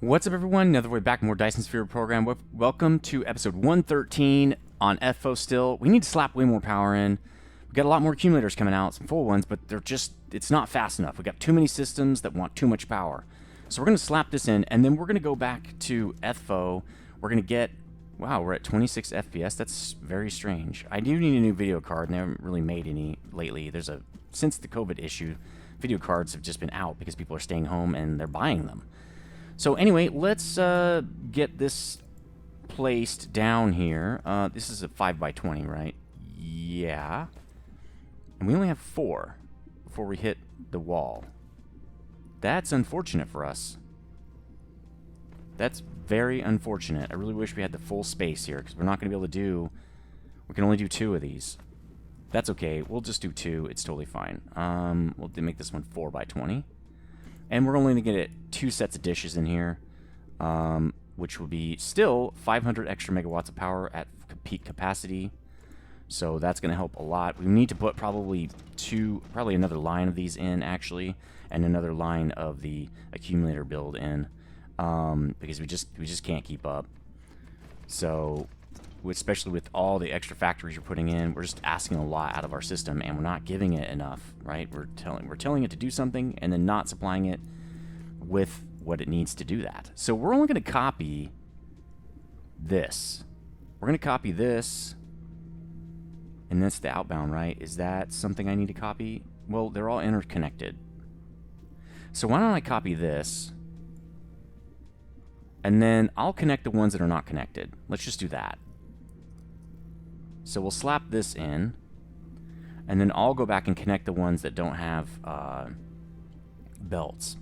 What's up, everyone? Another way back, more Dyson Sphere Program. Welcome to episode 113 on FO still. We need to slap way more power in. We've got a lot more accumulators coming out, some full ones, but it's not fast enough. We've got too many systems that want too much power. So we're going to slap this in, and then we're going to go back to FO. We're going to get, wow, we're at 26 FPS. That's very strange. I do need a new video card, and I haven't really made any lately. Since the COVID issue, video cards have just been out because people are staying home and they're buying them. So anyway, let's get this placed down here. This is a 5x20, right? Yeah. And we only have 4 before we hit the wall. That's unfortunate for us. That's very unfortunate. I really wish we had the full space here, because we're not going to be able to do... We can only do 2 of these. That's okay. We'll just do 2. It's totally fine. We'll make this one 4x20. And we're only going to get 2 sets of dishes in here, which will be still 500 extra megawatts of power at peak capacity. So that's going to help a lot. We need to put probably another line of these in, actually, and another line of the accumulator build in, because we just can't keep up. So, especially with all the extra factories you're putting in, we're just asking a lot out of our system, and we're not giving it enough, right? We're telling it to do something, and then not supplying it with what it needs to do that. So we're only going to copy this. We're going to copy this, and that's the outbound, right? Is that something I need to copy? Well, they're all interconnected. So why don't I copy this, and then I'll connect the ones that are not connected. Let's just do that. So we'll slap this in, and then I'll go back and connect the ones that don't have belts.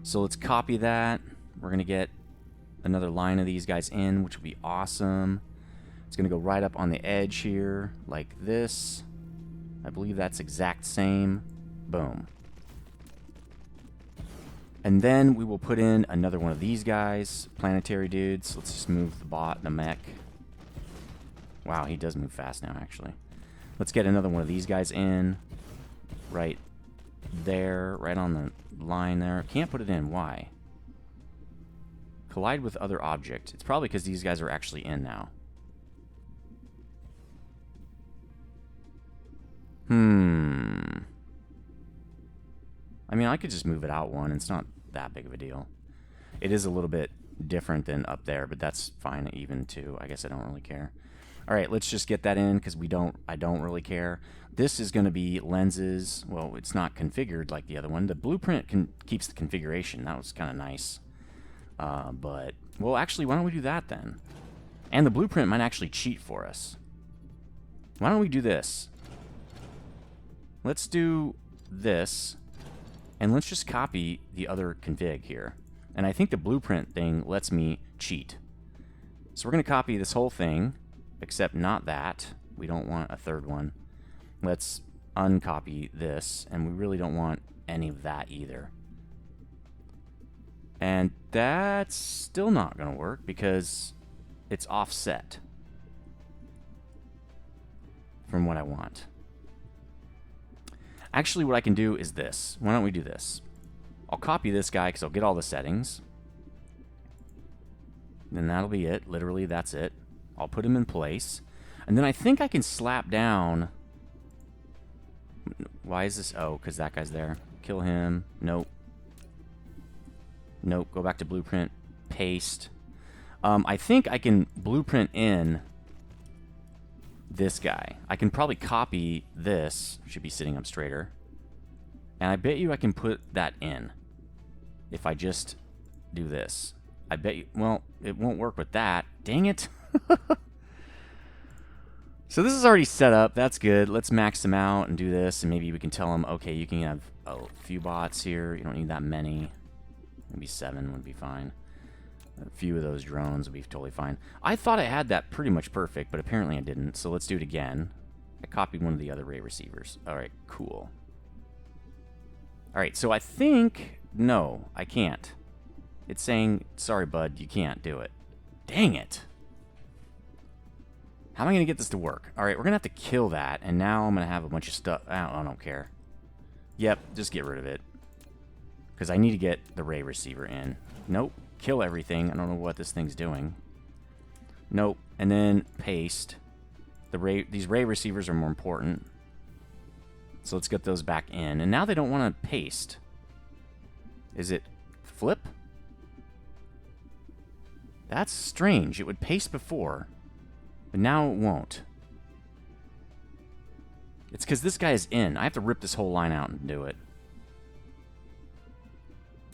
So let's copy that. We're going to get another line of these guys in, which will be awesome. It's going to go right up on the edge here, like this. I believe that's exact same. Boom. And then we will put in another one of these guys, planetary dudes. Let's just move the bot, the mech. Wow, he does move fast now, actually. Let's get another one of these guys in. Right there, right on the line there. Can't put it in. Why? Collide with other object. It's probably because these guys are actually in now. I mean, I could just move it out one. It's not that big of a deal. It is a little bit different than up there, but that's fine even too. I guess I don't really care. All right, let's just get that in because I don't really care. This is going to be lenses. Well, it's not configured like the other one. The blueprint keeps the configuration. That was kind of nice. But, well, actually, why don't we do that then? And the blueprint might actually cheat for us. Why don't we do this? Let's do this, and let's just copy the other config here. And I think the blueprint thing lets me cheat. So we're going to copy this whole thing. Except not that. We don't want a third one. Let's uncopy this, and we really don't want any of that either. And that's still not going to work because it's offset from what I want. Actually, what I can do is this. Why don't we do this? I'll copy this guy because I'll get all the settings. Then that'll be it. Literally, that's it. I'll put him in place. And then I think I can slap down... Why is this? Oh, because that guy's there. Kill him. Nope. Nope. Go back to blueprint. Paste. I think I can blueprint in this guy. I can probably copy this. Should be sitting up straighter. And I bet you I can put that in. If I just do this. I bet you... Well, it won't work with that. Dang it. So this is already set up. That's good. Let's max them out and do this, and maybe we can tell them, okay, you can have a few bots here. You don't need that many. Maybe 7 would be fine. A few of those drones would be totally fine. I thought I had that pretty much perfect, but apparently I didn't. So let's do it again. I copied one of the other ray receivers. All right, cool. All right, so I think... No, I can't. It's saying, sorry, bud, you can't do it. Dang it. How am I going to get this to work? All right, we're going to have to kill that, and now I'm going to have a bunch of stuff. I don't care. Yep, just get rid of it. Because I need to get the ray receiver in. Nope. kill everything. I don't know what this thing's doing. Nope. And then paste. These ray receivers are more important. So let's get those back in. And now they don't want to paste. Is it flip? That's strange. It would paste before, but now it won't. It's because this guy is in. I have to rip this whole line out and do it.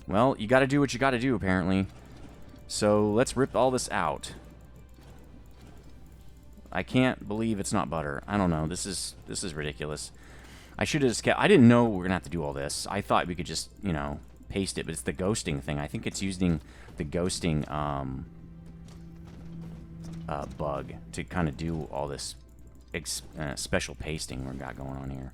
Well, you got to do what you got to do, apparently. So let's rip all this out. I can't believe it's not butter. I don't know. This is ridiculous. I should have just kept... I didn't know we were going to have to do all this. I thought we could just, you know, paste it, but it's the ghosting thing. I think it's using the ghosting bug to kind of do all this special pasting we got going on here.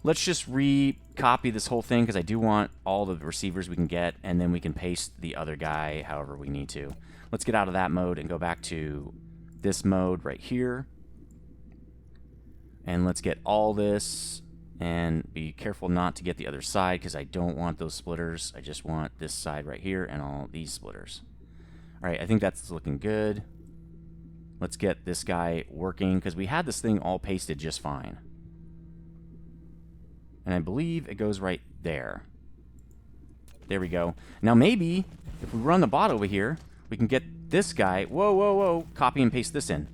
Let's just recopy this whole thing because I do want all the receivers we can get, and then we can paste the other guy however we need to. Let's get out of that mode and go back to this mode right here. And let's get all this, and be careful not to get the other side because I don't want those splitters. I just want this side right here and all these splitters. Alright, I think that's looking good. Let's get this guy working because we had this thing all pasted just fine. And I believe it goes right there. There we go. Now maybe if we run the bot over here, we can get this guy. Whoa, whoa, whoa. Copy and paste this in.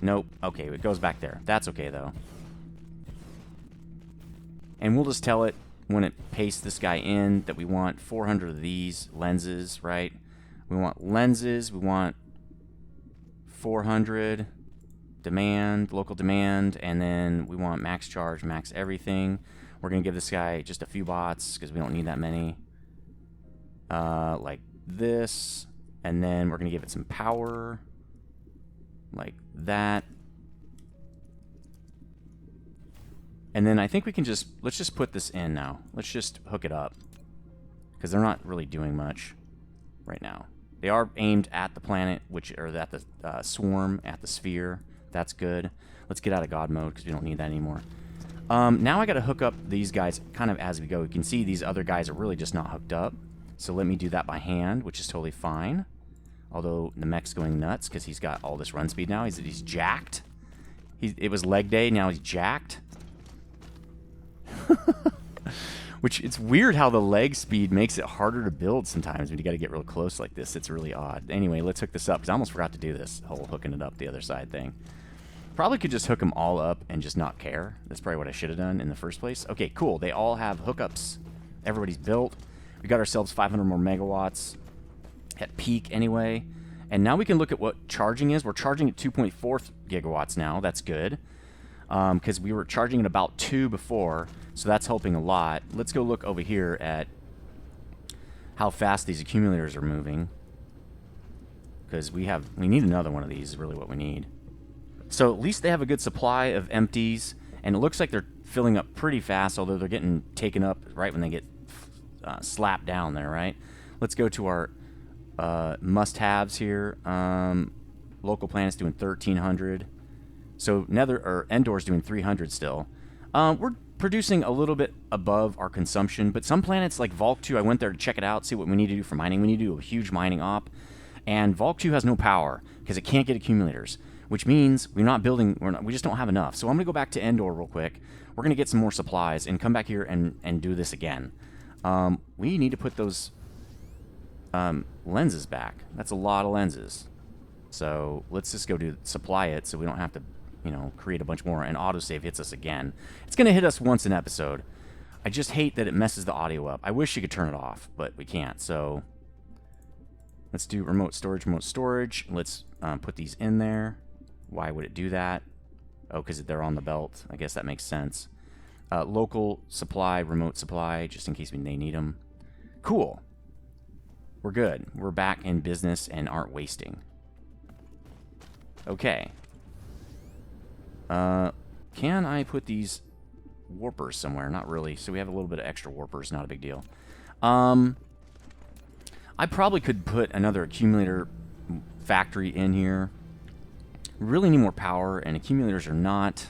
Nope. Okay, it goes back there. That's okay, though. And we'll just tell it when it pastes this guy in that we want 400 of these lenses, right? We want lenses. We want 400 demand, local demand, and then we want max charge, max everything. We're going to give this guy just a few bots because we don't need that many. Like this. And then we're going to give it some power. Like that. And then I think we can just, let's just put this in now. Let's just hook it up. Because they're not really doing much right now. They are aimed at the planet, or at the swarm, at the sphere. That's good. Let's get out of God mode because we don't need that anymore. Now I got to hook up these guys kind of as we go. You can see these other guys are really just not hooked up. So let me do that by hand, which is totally fine. Although the mech's going nuts because he's got all this run speed now. He's jacked. It was leg day, now he's jacked. Which, it's weird how the leg speed makes it harder to build sometimes when you got to get real close like this. It's really odd. Anyway, let's hook this up because I almost forgot to do this whole hooking it up the other side thing. Probably could just hook them all up and just not care. That's probably what I should have done in the first place. Okay, cool. They all have hookups. Everybody's built. We got ourselves 500 more megawatts at peak anyway. And now we can look at what charging is. We're charging at 2.4 gigawatts now. That's good. Because we were charging at about 2 before. So that's helping a lot. Let's go look over here at how fast these accumulators are moving. Because we need another one of these is really what we need. So at least they have a good supply of empties. And it looks like they're filling up pretty fast, although they're getting taken up right when they get slapped down there, right? Let's go to our must-haves here. Local planet's doing 1,300. So Endor's doing 300 still. We're producing a little bit above our consumption, but some planets like Volk 2, I went there to check it out, see what we need to do for mining. We need to do a huge mining op. And Volk 2 has no power because it can't get accumulators, which means we just don't have enough. So I'm going to go back to Endor real quick. We're going to get some more supplies and come back here and do this again. We need to put those lenses back. That's a lot of lenses. So let's just go supply it so we don't have to, create a bunch more, and autosave hits us again. It's going to hit us once an episode. I just hate that it messes the audio up. I wish you could turn it off, but we can't. So let's do remote storage. Let's put these in there. Why would it do that? Oh, because they're on the belt. I guess that makes sense. Local supply, remote supply, just in case they need them. Cool. We're good. We're back in business and aren't wasting. Okay. Can I put these warpers somewhere? Not really. So we have a little bit of extra warpers. Not a big deal. I probably could put another accumulator factory in here. Really need more power, and accumulators are not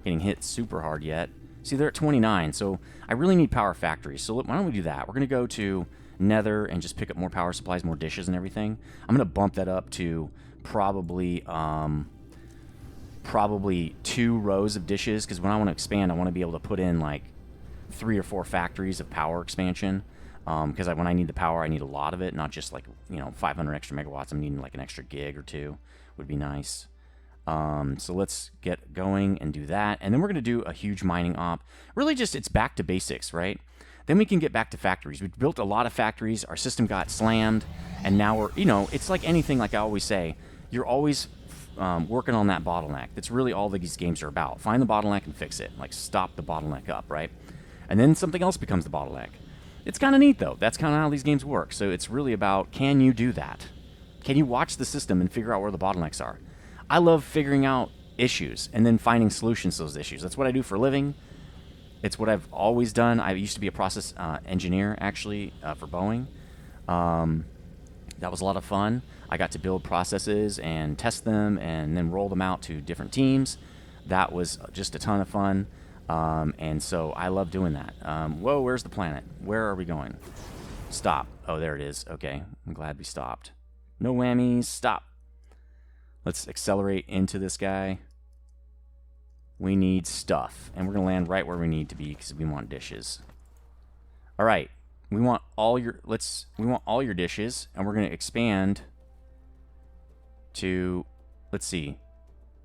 getting hit super hard yet. See, they're at 29, so I really need power factories. So why don't we do that? We're going to go to nether and just pick up more power supplies, more dishes and everything. I'm going to bump that up to probably 2 rows of dishes, because when I want to expand, I want to be able to put in like 3 or 4 factories of power expansion. Because when I need the power, I need a lot of it, not just like, 500 extra megawatts. I'm needing like an extra gig or 2 would be nice. So let's get going and do that. And then we're going to do a huge mining op. Really just, it's back to basics, right? Then we can get back to factories. We built a lot of factories. Our system got slammed. And now we're, it's like anything, like I always say, you're always working on that bottleneck. That's really all these games are about. Find the bottleneck and fix it. Like, stop the bottleneck up, right? And then something else becomes the bottleneck. It's kind of neat, though. That's kind of how these games work. So it's really about, can you do that? Can you watch the system and figure out where the bottlenecks are? I love figuring out issues and then finding solutions to those issues. That's what I do for a living. It's what I've always done. I used to be a process engineer, actually, for Boeing. That was a lot of fun. I got to build processes and test them and then roll them out to different teams. That was just a ton of fun. And so I love doing that. Whoa, where's the planet? Where are we going? Stop. Oh, there it is. Okay, I'm glad we stopped. No whammies. Stop. Let's accelerate into this guy. We need stuff. And we're going to land right where we need to be because we want dishes. All right. We want all your dishes, and we're going to expand to, let's see.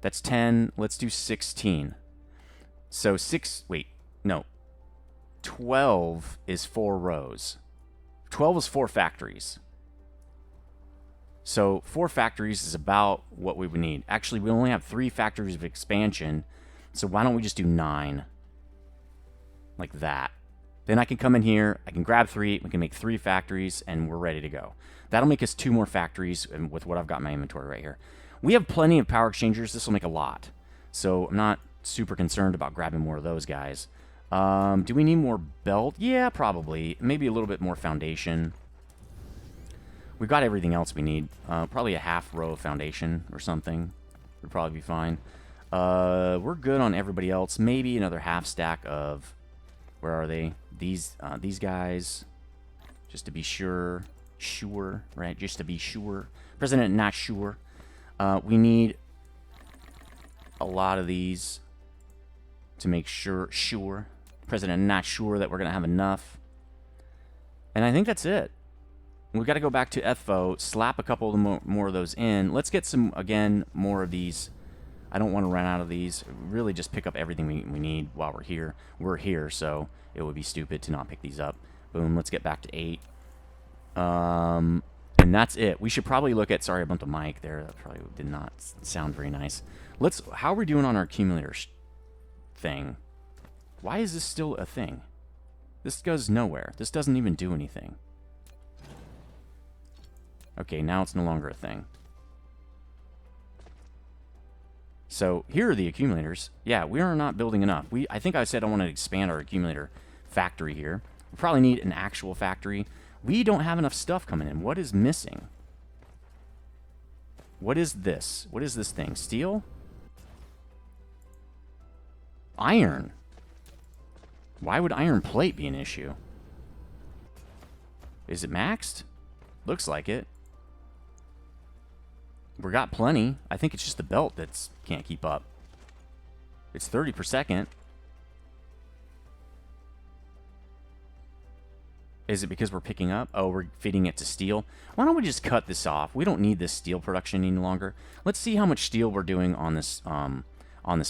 That's 10. Let's do 16. So 12 is 4 rows. 12 is 4 factories. So 4 factories is about what we would need. Actually, we only have 3 factories of expansion, so why don't we just do 9? Like that. Then I can come in here, I can grab 3, we can make 3 factories, and we're ready to go. That'll make us 2 more factories with what I've got in my inventory right here. We have plenty of power exchangers. This will make a lot. So I'm not super concerned about grabbing more of those guys. Do we need more belt? Yeah, probably. Maybe a little bit more foundation. We've got everything else we need. Probably a half row of foundation or something would probably be fine. We're good on everybody else. Maybe another half stack of... Where are they? These guys. Just to be sure. Sure, right? Just to be sure. President not sure. We need a lot of these to make sure. President not sure that we're going to have enough. And I think that's it. We've got to go back to FO, slap a couple of more of those in. Let's get some, again, more of these. I don't want to run out of these. Really just pick up everything we need while we're here. We're here, so it would be stupid to not pick these up. Boom, let's get back to 8. And that's it. We should probably look at... Sorry, I bumped the mic there. That probably did not sound very nice. How are we doing on our accumulator thing? Why is this still a thing? This goes nowhere. This doesn't even do anything. Okay, now it's no longer a thing. So here are the accumulators. Yeah, we are not building enough. I think I said I want to expand our accumulator factory here. We probably need an actual factory. We don't have enough stuff coming in. What is missing? What is this? What is this thing? Steel? Iron. Why would iron plate be an issue? Is it maxed? Looks like it. We got plenty. I think it's just the belt that's can't keep up. It's 30 per second. Is it because we're picking up? Oh, we're feeding it to steel. Why don't we just cut this off? We don't need this steel production any longer. Let's see how much steel we're doing on this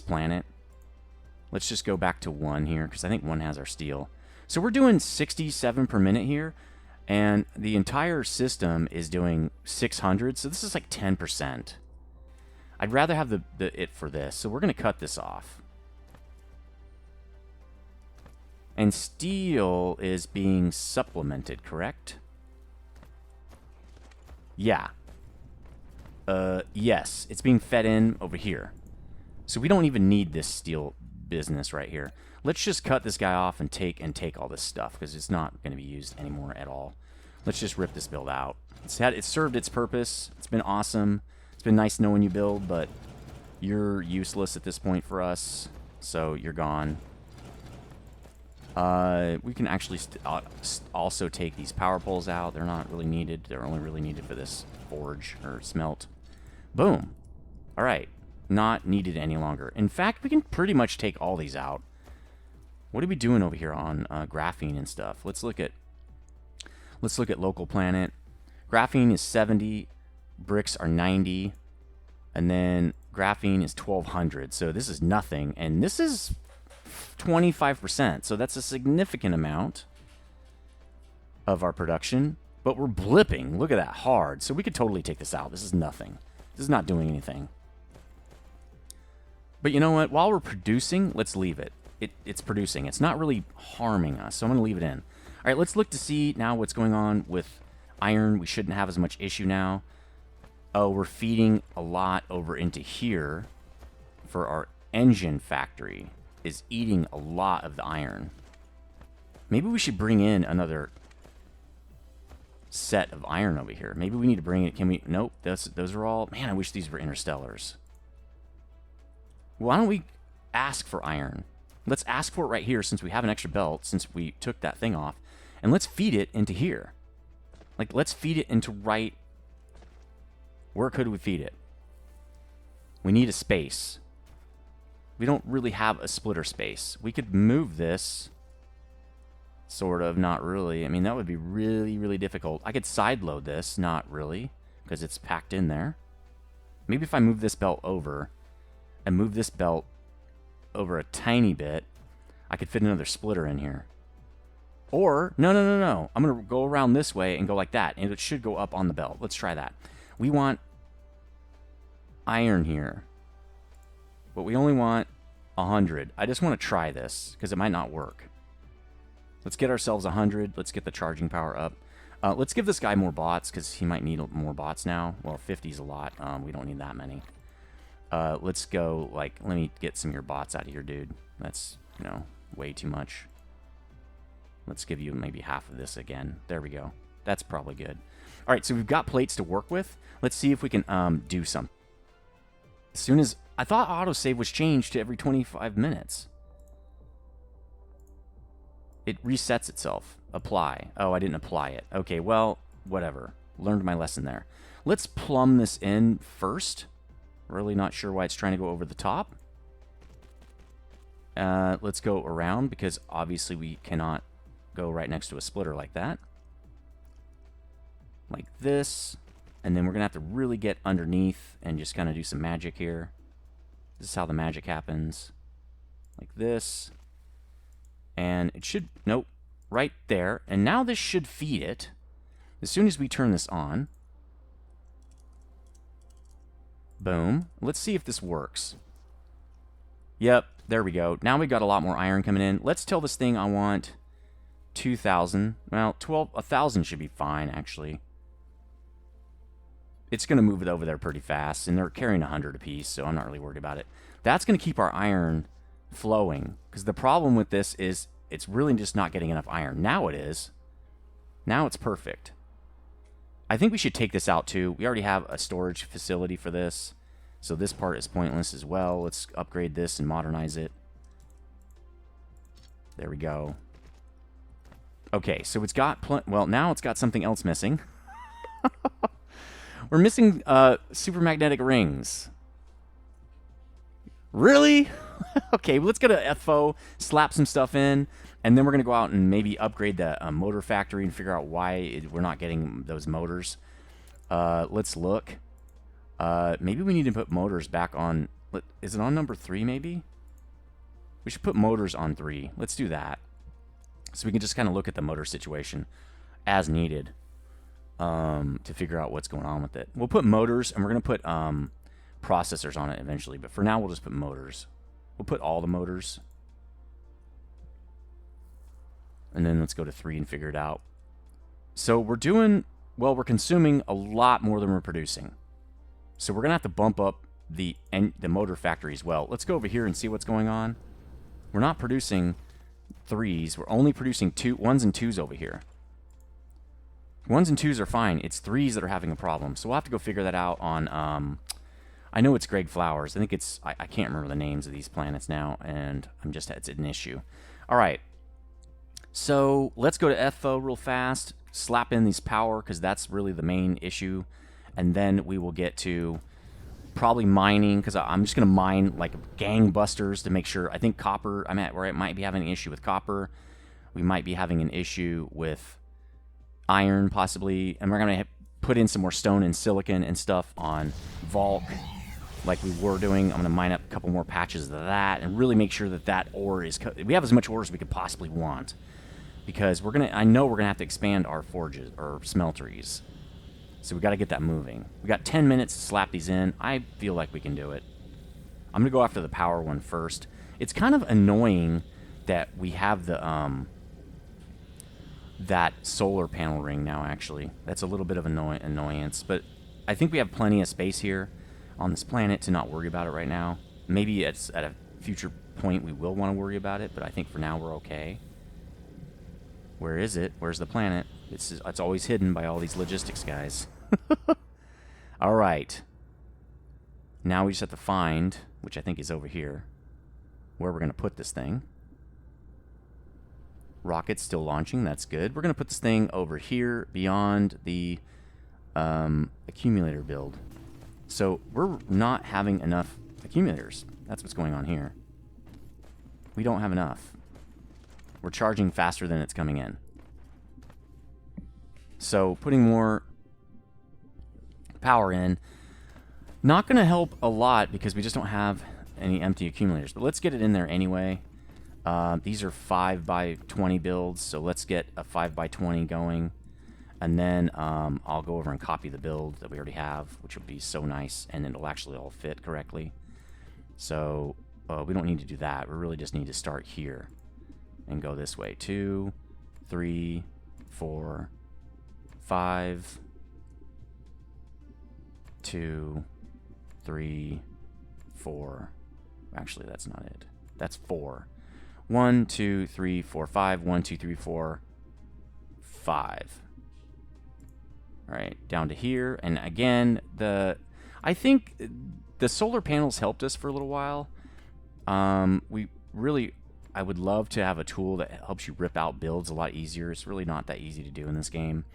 planet. Let's just go back to 1 here, because I think 1 has our steel. So we're doing 67 per minute here. And the entire system is doing 600, so this is like 10%. I'd rather have it for this, so we're going to cut this off. And steel is being supplemented, correct? Yeah. Yes, it's being fed in over here. So we don't even need this steel business right here. Let's just cut this guy off and take all this stuff, because it's not going to be used anymore at all. Let's just rip this build out. It's served its purpose. It's been awesome. It's been nice knowing you build, but you're useless at this point for us, so you're gone. We can actually also take these power poles out. They're not really needed. They're only really needed for this forge or smelt. Boom. All right. Not needed any longer. In fact, we can pretty much take all these out. What are we doing over here on graphene and stuff? Let's look at local planet. Graphene is 70. Bricks are 90. And then graphene is 1200. So this is nothing. And this is 25%. So that's a significant amount of our production. But we're blipping. Look at that, hard. So we could totally take this out. This is nothing. This is not doing anything. But you know what? While we're producing, let's leave it. It's producing. It's not really harming us. So I'm going to leave it in. All right, let's look to see now what's going on with iron. We shouldn't have as much issue now. Oh, we're feeding a lot over into here for our engine factory. Is eating a lot of the iron. Maybe we should bring in another set of iron over here. Maybe we need to bring it. Can we? Nope. Those are all. Man, I wish these were interstellars. Why don't we ask for iron? Let's ask for it right here since we have an extra belt, since we took that thing off. And let's feed it into here. Like, let's feed it into right... Where could we feed it? We need a space. We don't really have a splitter space. We could move this. Sort of, not really. I mean, that would be really, really difficult. I could sideload this, not really, because it's packed in there. Maybe if I move this belt over and move this belt over a tiny bit, I could fit another splitter in here. Or, no. I'm going to go around this way and go like that, and it should go up on the belt. Let's try that. We want iron here, but we only want 100. I just want to try this, because it might not work. Let's get ourselves 100. Let's get the charging power up. Let's give this guy more bots, because he might need more bots now. Well, 50 is a lot. We don't need that many. Let's go, like, let me get some of your bots out of here, dude. That's, you know, way too much. Let's give you maybe half of this again. There we go. That's probably good. All right, so we've got plates to work with. Let's see if we can do something. As soon as... I thought autosave was changed to every 25 minutes. It resets itself. Apply. Oh, I didn't apply it. Okay, well, whatever. Learned my lesson there. Let's plumb this in first. Really not sure why it's trying to go over the top. Let's go around, because obviously we cannot go right next to a splitter like that. Like this. And then we're going to have to really get underneath and just kind of do some magic here. This is how the magic happens. Like this. And it should... Nope. Right there. And now this should feed it. As soon as we turn this on. Boom. Let's see if this works. Yep. There we go. Now we got a lot more iron coming in. Let's tell this thing I want 2,000. Well, 1,000 should be fine, actually. It's going to move it over there pretty fast, and they're carrying 100 apiece, so I'm not really worried about it. That's going to keep our iron flowing, because the problem with this is it's really just not getting enough iron. Now it is. Now it's perfect. I think we should take this out, too. We already have a storage facility for this, so this part is pointless as well. Let's upgrade this and modernize it. There we go. Okay, so it's got... Well, now it's got something else missing. We're missing super magnetic rings. Really? Okay, let's get a FO, slap some stuff in, and then we're going to go out and maybe upgrade the motor factory and figure out why we're not getting those motors. Let's look. Maybe we need to put motors back on... Is it on number 3, maybe? We should put motors on 3. Let's do that. So we can just kind of look at the motor situation as needed. To figure out what's going on with it. We'll put motors, and we're going to put processors on it eventually, but for now we'll just put motors. We'll put all the motors. And then let's go to 3 and figure it out. So we're doing, well, we're consuming a lot more than we're producing. So we're going to have to bump up the motor factory as well. Let's go over here and see what's going on. We're not producing 3s. We're only producing 1s and 2s over here. 1s and 2s are fine. It's 3s that are having a problem. So we'll have to go figure that out on... I know it's Greg Flowers. I think it's... I can't remember the names of these planets now, and it's an issue. All right. So let's go to FO real fast, slap in these power, because that's really the main issue. And then we will get to probably mining, because I'm just going to mine like gangbusters to make sure. I think copper, I'm at where I might be having an issue with copper. We might be having an issue with iron, possibly. And we're going to put in some more stone and silicon and stuff on Volk, like we were doing. I'm going to mine up a couple more patches of that and really make sure that that ore is... We have as much ore as we could possibly want. Because we're going to... I know we're going to have to expand our forges, or smelteries. So we got to get that moving. We got 10 minutes to slap these in. I feel like we can do it. I'm going to go after the power one first. It's kind of annoying that we have the that solar panel ring now, actually. That's a little bit of annoyance, but I think we have plenty of space here on this planet to not worry about it right now. Maybe at a future point we will want to worry about it, but I think for now we're okay. Where is it? Where's the planet? It's always hidden by all these logistics guys. All right. Now we just have to find, which I think is over here, where we're going to put this thing. Rocket's still launching. That's good. We're going to put this thing over here beyond the accumulator build. So we're not having enough accumulators. That's what's going on here. We don't have enough. We're charging faster than it's coming in. So putting more power in, not going to help a lot because we just don't have any empty accumulators. But let's get it in there anyway. These are 5x20 builds, so let's get a 5x20 going. And then I'll go over and copy the build that we already have, which will be so nice, and it'll actually all fit correctly. So we don't need to do that. We really just need to start here and go this way. 2, 3, 4, 5, 2, 3, 4. Actually, that's not it. That's 4. 1, 2, 3, 4, 5. 1, 2, 3, 4, 5. All right, down to here. And again, I think the solar panels helped us for a little while. I would love to have a tool that helps you rip out builds a lot easier. It's really not that easy to do in this game.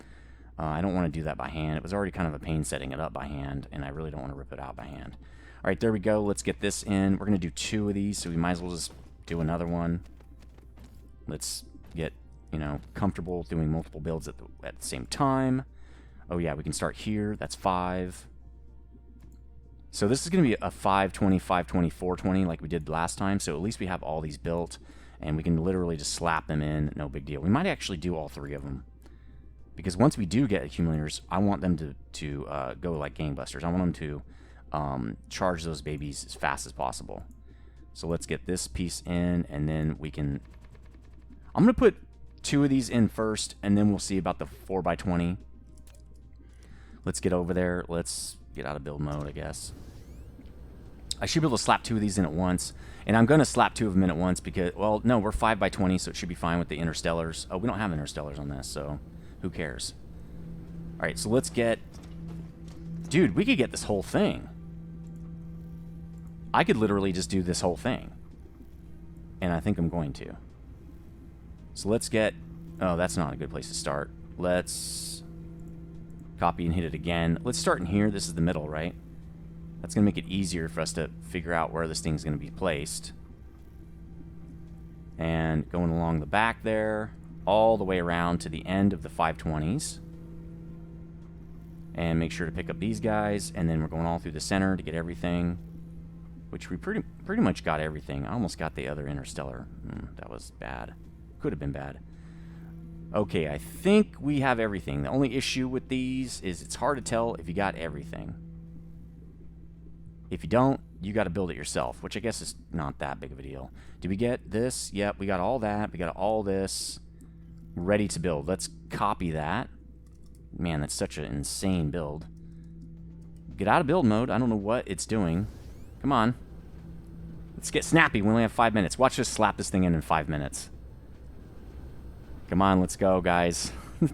I don't want to do that by hand. It was already kind of a pain setting it up by hand, and I really don't want to rip it out by hand. All right, there we go. Let's get this in. We're going to do 2 of these, so we might as well just do another one. Let's get, comfortable doing multiple builds at the same time. Oh, yeah, we can start here. That's 5. So this is going to be a 520, 520, 420 like we did last time. So at least we have all these built, and we can literally just slap them in. No big deal. We might actually do all 3 of them. Because once we do get accumulators, I want them to go like gangbusters. I want them to charge those babies as fast as possible. So let's get this piece in, and then we can... I'm going to put 2 of these in first, and then we'll see about the 4x20. Let's get over there. Let's get out of build mode, I guess. I should be able to slap 2 of these in at once. And I'm going to slap 2 of them in at once because, well, no, we're 5x20, so it should be fine with the interstellars. Oh, we don't have interstellars on this, so who cares? All right, so let's get... Dude, we could get this whole thing. I could literally just do this whole thing. And I think I'm going to. So let's get... Oh, that's not a good place to start. Let's copy and hit it again. Let's start in here. This is the middle, right? That's going to make it easier for us to figure out where this thing's going to be placed. And going along the back there, all the way around to the end of the 520s. And make sure to pick up these guys, and then we're going all through the center to get everything. Which we pretty much got everything. I almost got the other interstellar. That was bad. Could have been bad. Okay, I think we have everything. The only issue with these is it's hard to tell if you got everything. If you don't, you got to build it yourself, which I guess is not that big of a deal. Did we get this? Yep, we got all that. We got all this ready to build. Let's copy that. Man, that's such an insane build. Get out of build mode. I don't know what it's doing. Come on. Let's get snappy. We only have 5 minutes. Watch us slap this thing in 5 minutes. Come on, let's go, guys. I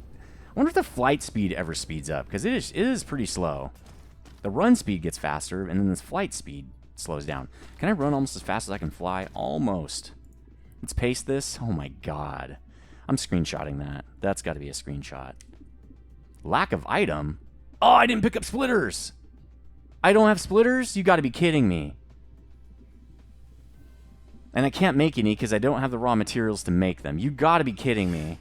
wonder if the flight speed ever speeds up, because it is pretty slow. The run speed gets faster, and then the flight speed slows down. Can I run almost as fast as I can fly? Almost. Let's pace this. Oh my god. I'm screenshotting that. That's got to be a screenshot. Lack of item? Oh, I didn't pick up splitters! I don't have splitters? You got to be kidding me. And I can't make any because I don't have the raw materials to make them. You got to be kidding me.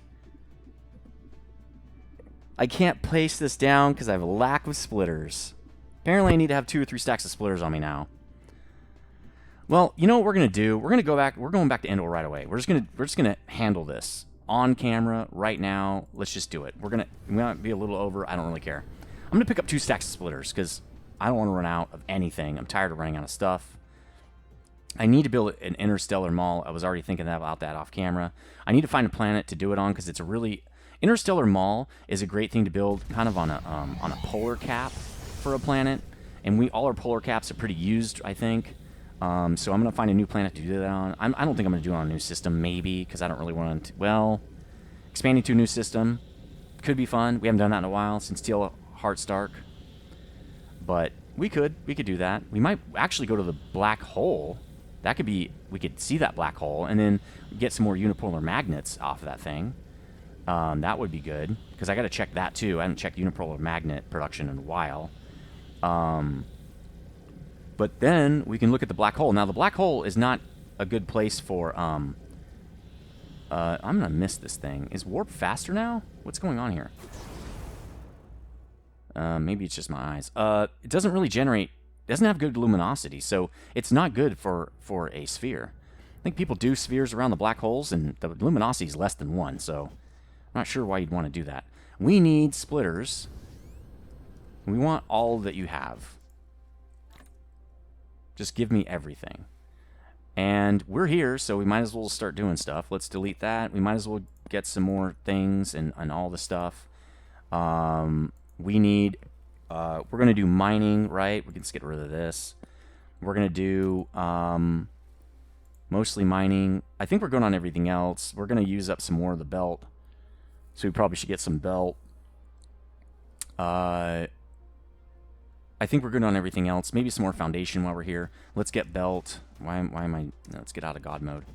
I can't place this down because I have a lack of splitters. Apparently I need to have 2 or 3 stacks of splitters on me now. Well, you know what we're going to do? We're going to go back. We're going back to Endor right away. We're just going to handle this on camera right now. Let's just do it. We might be a little over. I don't really care. I'm going to pick up 2 stacks of splitters because I don't want to run out of anything. I'm tired of running out of stuff. I need to build an interstellar mall. I was already thinking about that off camera. I need to find a planet to do it on because it's a really... Interstellar mall is a great thing to build kind of on a polar cap for a planet. And all our polar caps are pretty used, I think. So I'm going to find a new planet to do that on. I don't think I'm going to do it on a new system, maybe, because I don't really want to... Well, expanding to a new system could be fun. We haven't done that in a while since Teal Heartstark. But we could do that. We might actually go to the black hole. That could be... We could see that black hole and then get some more unipolar magnets off of that thing. That would be good, because I got to check that too. I haven't checked unipolar magnet production in a while. But then we can look at the black hole. Now, the black hole is not a good place for... I'm going to miss this thing. Is warp faster now? What's going on here? Maybe it's just my eyes. It doesn't really generate... It doesn't have good luminosity, so it's not good for a sphere. I think people do spheres around the black holes, and the luminosity is less than 1, so... I'm not sure why you'd want to do that. We need splitters. We want all that you have. Just give me everything. And we're here, so we might as well start doing stuff. Let's delete that. We might as well get some more things and all the stuff. We need... we're going to do mining, right? We can just get rid of this. We're going to do mostly mining. I think we're going on everything else. We're going to use up some more of the belt. So we probably should get some belt. I think we're good on everything else. Maybe some more foundation while we're here. Let's get belt. Why am I... No, let's get out of God mode.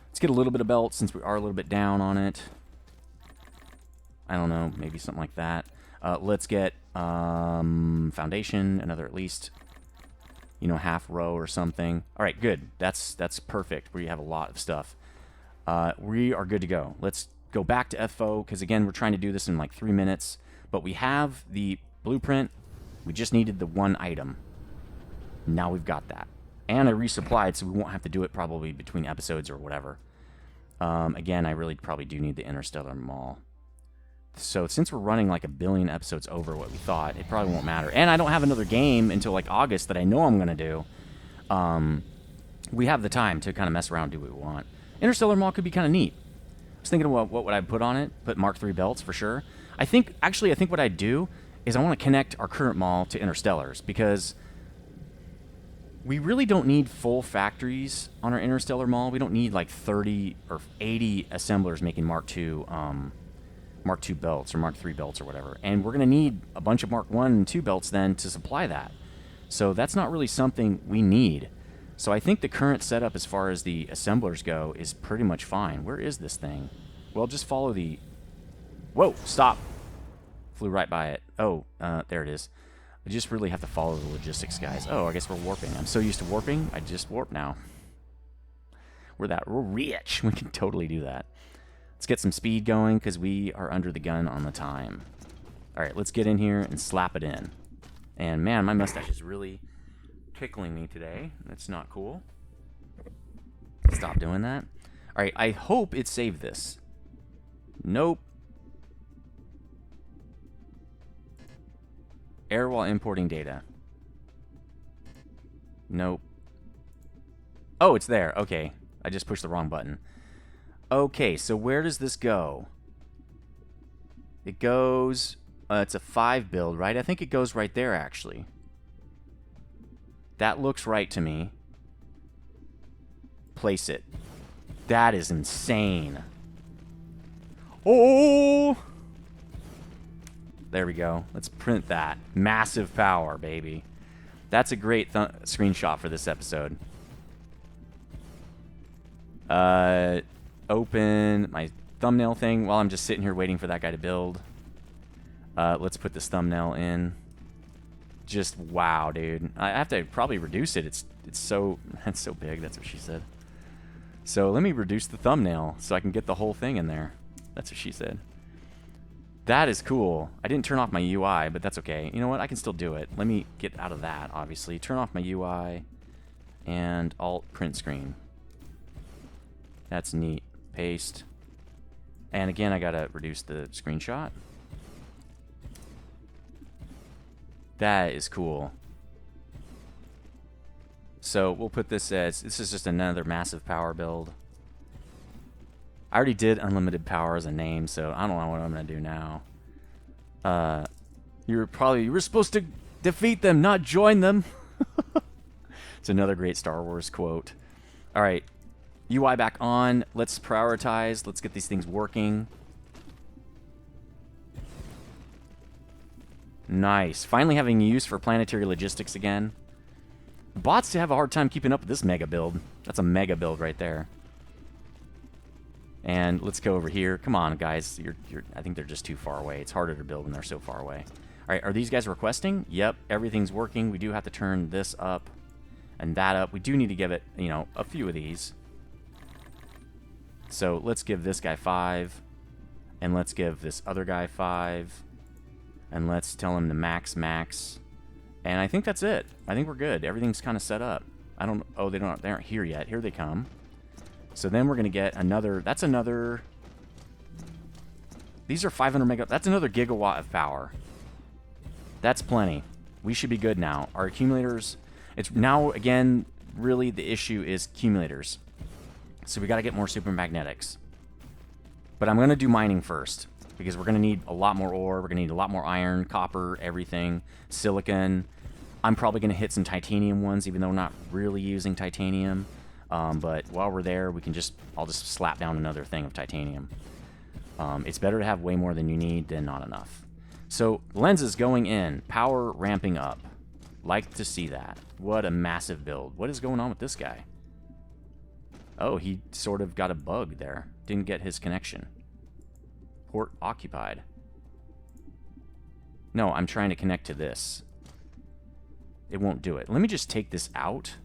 Let's get a little bit of belt since we are a little bit down on it. I don't know. Maybe something like that. Let's get foundation. Another at least, half row or something. All right, good. That's perfect. We have a lot of stuff. We are good to go. Let's go back to FO, because again, we're trying to do this in like 3 minutes. But we have the blueprint. We just needed the 1 item. Now we've got that. And I resupplied, so we won't have to do it probably between episodes or whatever. Again, I really probably do need the interstellar mall. So since we're running like 1 billion episodes over what we thought, it probably won't matter. And I don't have another game until like August that I know I'm going to do. We have the time to kind of mess around and do what we want. Interstellar mall could be kind of neat. I was thinking about what would I put on it. Put Mark III belts for sure. I think what I'd do is I want to connect our current mall to Interstellars, because we really don't need full factories on our Interstellar mall. We don't need like 30 or 80 assemblers making Mark II belts or Mark III belts or whatever. And we're going to need a bunch of Mark I and II belts then to supply that. So that's not really something we need. So I think the current setup as far as the assemblers go is pretty much fine. Where is this thing? Well, just follow the... Whoa, stop. Flew right by it. Oh, there it is. I just really have to follow the logistics, guys. Oh, I guess we're warping. I'm so used to warping, I just warp now. We're rich. We can totally do that. Let's get some speed going, because we are under the gun on the time. All right, let's get in here and slap it in. And man, my mustache is really tickling me today. That's not cool. Stop doing that. All right, I hope it saved this. Nope. Error while importing data. Nope. Oh, it's there. Okay. I just pushed the wrong button. Okay, so where does this go? It goes... it's a 5 build, right? I think it goes right there, actually. That looks right to me. Place it. That is insane. Oh! There we go. Let's print that. Massive power, baby. That's a great screenshot for this episode. Open my thumbnail thing while I'm just sitting here waiting for that guy to build. Let's put this thumbnail in. Just wow, dude. I have to probably reduce it. It's so big. That's what she said. So let me reduce the thumbnail so I can get the whole thing in there. That's what she said. That is cool. I didn't turn off my UI, but that's okay. You know what? I can still do it. Let me get out of that, obviously. Turn off my UI and Alt print screen. That's neat. Paste. And again, I gotta reduce the screenshot. That is cool. So we'll put this as, this is just another massive power build. I already did unlimited power as a name, so I don't know what I'm going to do now. You were supposed to defeat them, not join them. It's another great Star Wars quote. All right, UI back on. Let's prioritize. Let's get these things working. Nice. Finally having use for planetary logistics again. Bots have a hard time keeping up with this mega build. That's a mega build right there. And let's go over here. Come on, guys. I think they're just too far away. It's harder to build when they're so far away. All right, are these guys requesting? Yep, everything's working. We do have to turn this up and that up. We do need to give it, you know, a few of these. So let's give this guy 5. And let's give this other guy 5. And let's tell him to max. And I think that's it. I think we're good. Everything's kind of set up. I don't... Oh, they aren't here yet. Here they come. So then we're going to get another... That's another... These are 500 mega... That's another gigawatt of power. That's plenty. We should be good now. Our accumulators... It's now, again, really the issue is accumulators. So we got to get more super magnetics. But I'm going to do mining first. Because we're going to need a lot more ore. We're going to need a lot more iron, copper, everything. Silicon. I'm probably going to hit some titanium ones, even though we're not really using titanium. But while we're there, I'll just slap down another thing of titanium. It's better to have way more than you need than not enough. So, lenses going in. Power ramping up. Like to see that. What a massive build. What is going on with this guy? Oh, he sort of got a bug there. Didn't get his connection. Port occupied. No, I'm trying to connect to this. It won't do it. Let me just take this out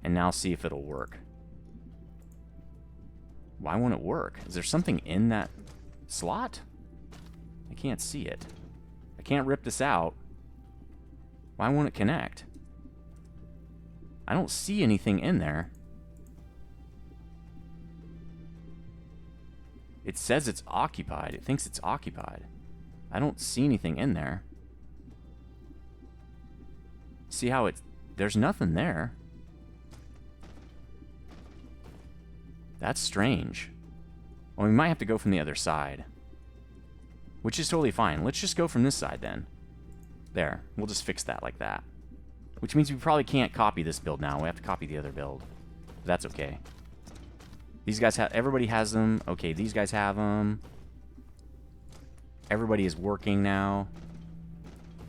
and now see if it'll work. Why won't it work? Is there something in that slot? I can't see it. I can't rip this out. Why won't it connect? I don't see anything in there. It says it's occupied. It thinks it's occupied. I don't see anything in there. See how there's nothing there. That's strange. Well, we might have to go from the other side. Which is totally fine. Let's just go from this side then. There. We'll just fix that like that. Which means we probably can't copy this build now. We have to copy the other build. But that's okay. These guys have... Everybody has them. Okay, these guys have them. Everybody is working now.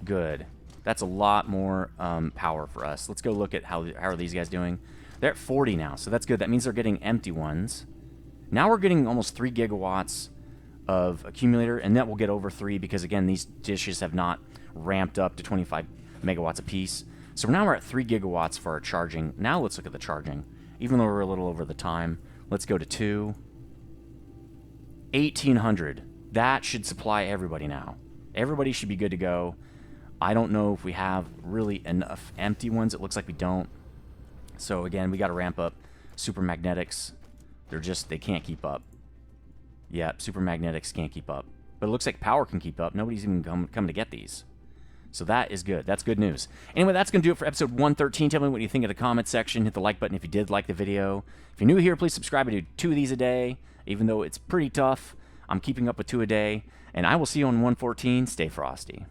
Good. That's a lot more power for us. Let's go look at how are these guys doing. They're at 40 now, so that's good. That means they're getting empty ones. Now we're getting almost 3 gigawatts of accumulator, and that will get over 3 because, again, these dishes have not ramped up to 25 megawatts apiece. So now we're at 3 gigawatts for our charging. Now let's look at the charging. Even though we're a little over the time, let's go to 2. 1,800. That should supply everybody now. Everybody should be good to go. I don't know if we have really enough empty ones. It looks like we don't. So again, we got to ramp up super magnetics. They can't keep up. Yeah, super magnetics can't keep up. But it looks like power can keep up. Nobody's even coming to get these. So that is good. That's good news. Anyway, that's going to do it for episode 113. Tell me what you think in the comment section. Hit the like button if you did like the video. If you're new here, please subscribe. I do 2 of these a day. Even though it's pretty tough, I'm keeping up with 2 a day. And I will see you on 114. Stay frosty.